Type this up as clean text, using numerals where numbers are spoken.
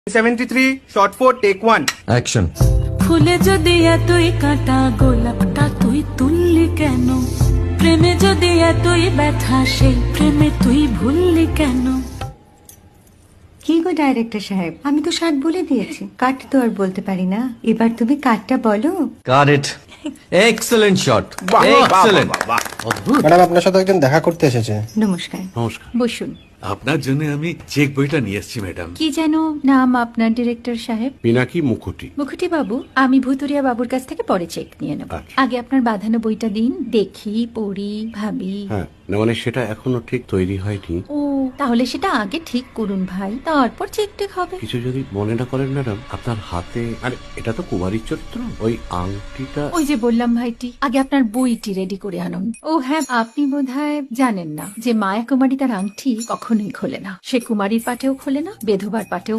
73 shot 4 take 1 action. ফুলে যদি এতই কাঁটা গোলাপটা তুই তুললি কেন? প্রেমে যদি এতই ব্যথা সেই প্রেমে তুই ভুললি কেন? কি গো ডাইরেক্টর সাহেব, আমি তো 60 বলে দিয়েছি, কাট তো আর বলতে পারি না। এবার তুমি কাটটা বলো। Got it. Excellent shot, excellent. Madam আপনার সাথে একজন দেখা করতে এসেছে। নমস্কার, নমস্কার। বসুন। আপনার জন্য আমি চেক বইটা নিয়ে এসেছি ম্যাডাম। কি যেন নাম আপনার ডিরেক্টর সাহেব? পিনাকি মুখোটি। মুখুটি বাবু, আমি ভুতুরিয়া বাবুর কাছ থেকে পরে চেক নিয়ে নেব। আচ্ছা। আগে আপনার বাঁধানো বইটা দিন, দেখি, পড়ি, ভাবি। হ্যাঁ, না মানে সেটা এখনো ঠিক তৈরি হয়নি। ও, তাহলে সেটা আগে ঠিক করুন ভাই, তারপর চেক টেক হবে। কিছু যদি মনে না করেন ম্যাডাম, আপনার হাতে, আরে এটা তো কুমারীর চরিত্র, ওই আংটিটা। ওই যে বললাম ভাইটি, আগে আপনার বইটি রেডি করে আনুন। ও হ্যাঁ, আপনি বোধহয় জানেন না যে মায়া কুমারী তার আংটি কখনোই খোলে না। সে কুমারীর পাটেও খোলে না, বেধবার পাটেও